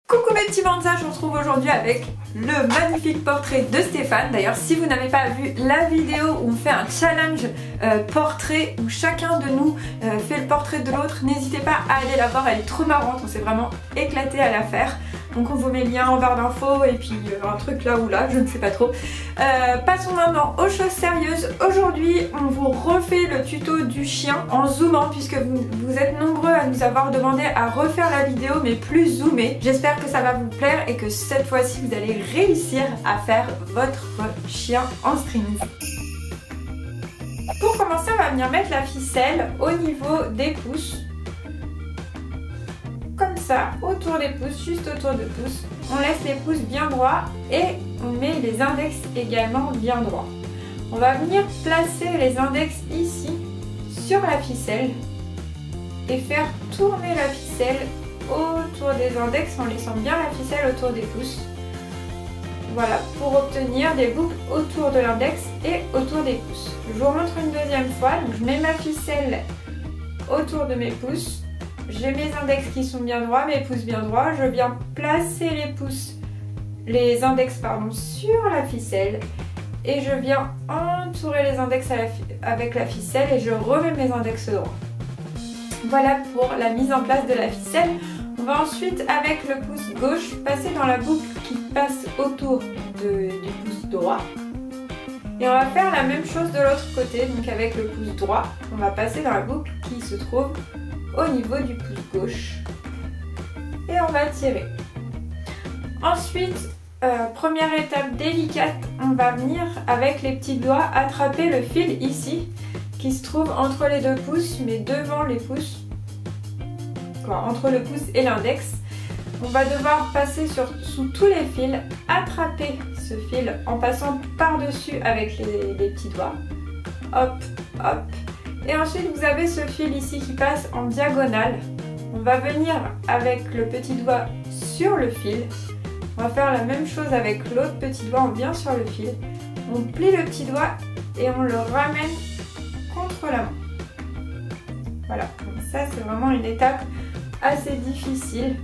Coucou mes petits Banzas, je vous retrouve aujourd'hui avec le magnifique portrait de Stéphane. D'ailleurs, si vous n'avez pas vu la vidéo où on fait un challenge portrait où chacun de nous fait le portrait de l'autre, n'hésitez pas à aller la voir, elle est trop marrante, on s'est vraiment éclaté à la faire. Donc on vous met le lien en barre d'infos et puis un truc là ou là, je ne sais pas trop. Passons maintenant aux choses sérieuses. Aujourd'hui, on vous refait le tuto du chien en zoomant puisque vous êtes nombreux à nous avoir demandé à refaire la vidéo mais plus zoomée. J'espère que ça va vous plaire et que cette fois-ci vous allez réussir à faire votre chien en string. Pour commencer, on va venir mettre la ficelle au niveau des pouces. Comme ça, autour des pouces, juste autour des pouces. On laisse les pouces bien droits et on met les index également bien droits. On va venir placer les index ici sur la ficelle et faire tourner la ficelle autour des index en laissant bien la ficelle autour des pouces. Voilà, pour obtenir des boucles autour de l'index et autour des pouces. Je vous remontre une deuxième fois. Donc je mets ma ficelle autour de mes pouces. J'ai mes index qui sont bien droits, mes pouces bien droits. Je viens placer les index sur la ficelle. Et je viens entourer les index avec la ficelle et je remets mes index droits. Voilà pour la mise en place de la ficelle. On va ensuite, avec le pouce gauche, passer dans la boucle qui passe autour du pouce droit. Et on va faire la même chose de l'autre côté, donc avec le pouce droit, on va passer dans la boucle qui se trouve au niveau du pouce gauche. Et on va tirer. Ensuite, première étape délicate, on va venir avec les petits doigts attraper le fil ici, qui se trouve entre les deux pouces, mais devant les pouces. Entre le pouce et l'index. On va devoir passer sous tous les fils, attraper ce fil en passant par-dessus avec les petits doigts. Hop, hop. Et ensuite vous avez ce fil ici qui passe en diagonale. On va venir avec le petit doigt sur le fil. On va faire la même chose avec l'autre petit doigt, on vient sur le fil. On plie le petit doigt et on le ramène contre la main. Voilà, donc ça c'est vraiment une étape assez difficile.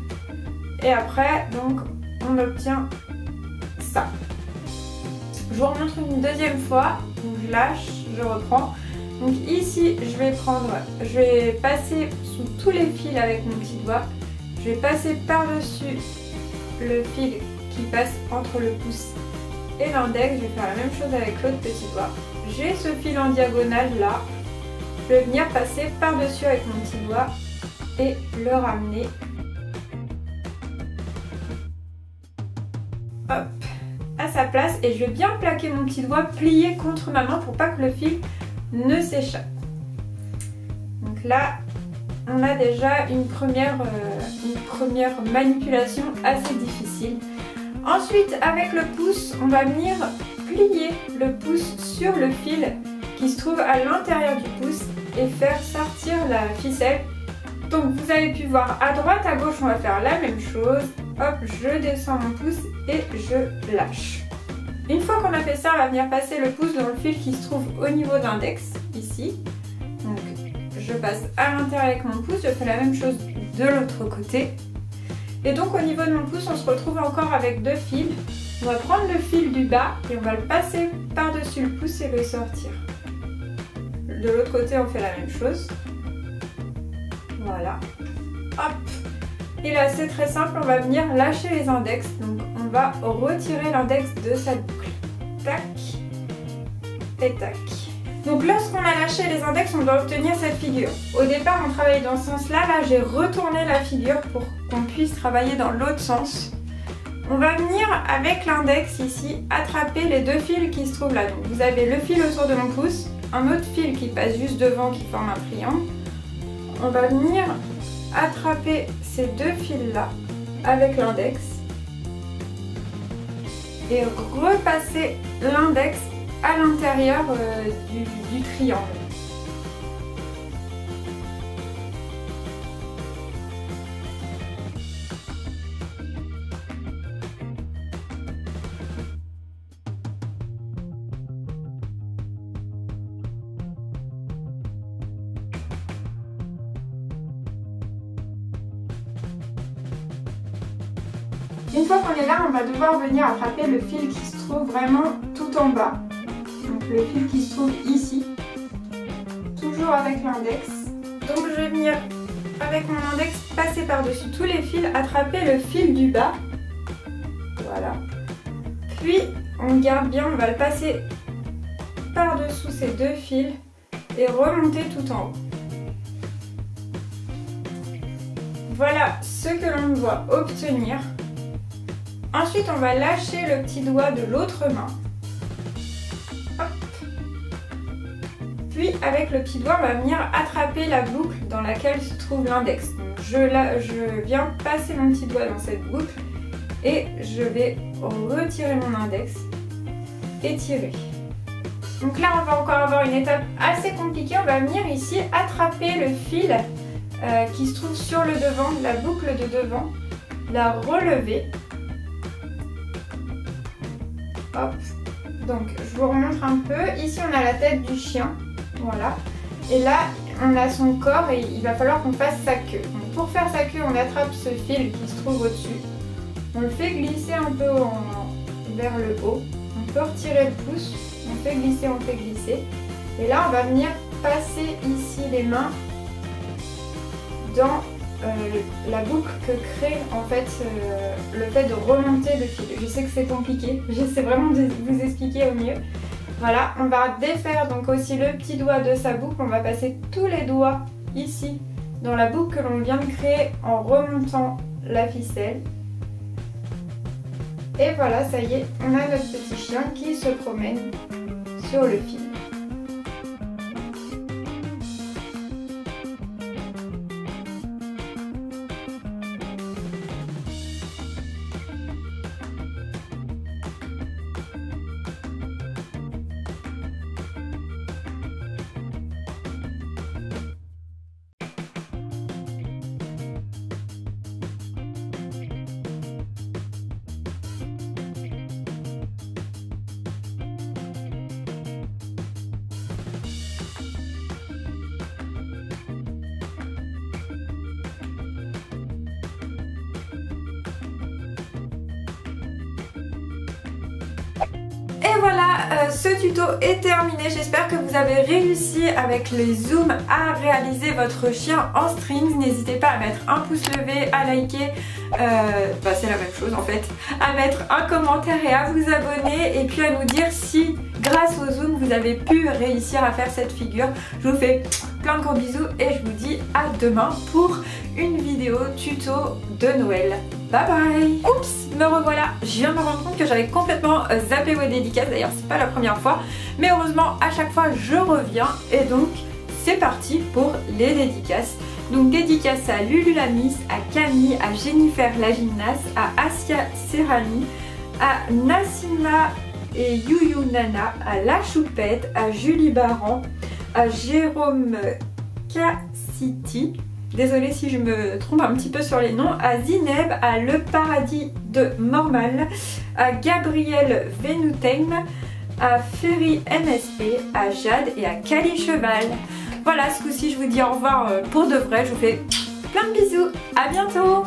Et après, donc, on obtient ça. Je vous remontre une deuxième fois. Donc, je lâche, je reprends. Donc ici, je vais passer sous tous les fils avec mon petit doigt. Je vais passer par-dessus le fil qui passe entre le pouce et l'index. Je vais faire la même chose avec l'autre petit doigt. J'ai ce fil en diagonale là. Je vais venir passer par-dessus avec mon petit doigt et le ramener. Hop, à sa place et je vais bien plaquer mon petit doigt plié contre ma main pour pas que le fil ne s'échappe. Donc là, on a déjà une première manipulation assez difficile. Ensuite, avec le pouce, on va venir plier le pouce sur le fil qui se trouve à l'intérieur du pouce et faire sortir la ficelle. Donc vous avez pu voir à droite, à gauche, on va faire la même chose. Hop, je descends mon pouce et je lâche. Une fois qu'on a fait ça, on va venir passer le pouce dans le fil qui se trouve au niveau de l'index, ici. Donc je passe à l'intérieur avec mon pouce, je fais la même chose de l'autre côté. Et donc au niveau de mon pouce, on se retrouve encore avec deux fils. On va prendre le fil du bas et on va le passer par-dessus le pouce et le sortir. De l'autre côté, on fait la même chose. Voilà. Hop. Et là, c'est très simple, on va venir lâcher les index. Donc, on va retirer l'index de sa boucle. Tac. Et tac. Donc, lorsqu'on a lâché les index, on doit obtenir cette figure. Au départ, on travaillait dans ce sens-là. Là, j'ai retourné la figure pour qu'on puisse travailler dans l'autre sens. On va venir, avec l'index ici, attraper les deux fils qui se trouvent là. Donc, vous avez le fil autour de mon pouce, un autre fil qui passe juste devant qui forme un triangle. On va venir attraper ces deux fils là avec l'index et repasser l'index à l'intérieur du triangle. Une fois qu'on est là, on va devoir venir attraper le fil qui se trouve vraiment tout en bas. Donc le fil qui se trouve ici, toujours avec l'index. Donc je vais venir avec mon index passer par-dessus tous les fils, attraper le fil du bas. Voilà. Puis on garde bien, on va le passer par-dessous ces deux fils et remonter tout en haut. Voilà ce que l'on doit obtenir. Ensuite, on va lâcher le petit doigt de l'autre main. Hop. Puis, avec le petit doigt, on va venir attraper la boucle dans laquelle se trouve l'index. Je viens passer mon petit doigt dans cette boucle et je vais retirer mon index et tirer. Donc là, on va encore avoir une étape assez compliquée. On va venir ici attraper le fil qui se trouve sur le devant, la boucle de devant, la relever. Hop. Donc je vous remontre un peu. Ici on a la tête du chien, voilà. Et là on a son corps et il va falloir qu'on fasse sa queue. Donc pour faire sa queue, on attrape ce fil qui se trouve au-dessus. On le fait glisser un peu vers le haut. On peut retirer le pouce. On fait glisser, on fait glisser. Et là on va venir passer ici les mains dans la boucle que crée en fait le fait de remonter le fil. Je sais que c'est compliqué, j'essaie vraiment de vous expliquer au mieux. Voilà, on va défaire donc aussi le petit doigt de sa boucle, on va passer tous les doigts ici dans la boucle que l'on vient de créer en remontant la ficelle. Et voilà, ça y est, on a notre petit chien qui se promène sur le fil. Et voilà, ce tuto est terminé. J'espère que vous avez réussi avec les zooms à réaliser votre chien en strings. N'hésitez pas à mettre un pouce levé, à liker, c'est la même chose en fait, à mettre un commentaire et à vous abonner. Et puis à nous dire si grâce au zoom vous avez pu réussir à faire cette figure. Je vous fais plein de gros bisous et je vous dis à demain pour une vidéo tuto de Noël. Bye bye. Oups, me revoilà. Je viens de me rendre compte que j'avais complètement zappé vos dédicaces. D'ailleurs, c'est pas la première fois. Mais heureusement, à chaque fois, je reviens. Et donc, c'est parti pour les dédicaces. Donc, dédicace à Lulu la Miss, à Camille, à Jennifer la gymnaste, à Asia Serrani, à Nassima et Youyou Nana, à La Choupette, à Julie Baran, à Jérôme Cassiti. Désolée si je me trompe un petit peu sur les noms, à Zineb, à Le Paradis de Mormal, à Gabriel Venutem, à Ferry MSP, à Jade et à Cali Cheval. Voilà, ce coup-ci je vous dis au revoir pour de vrai, je vous fais plein de bisous, à bientôt.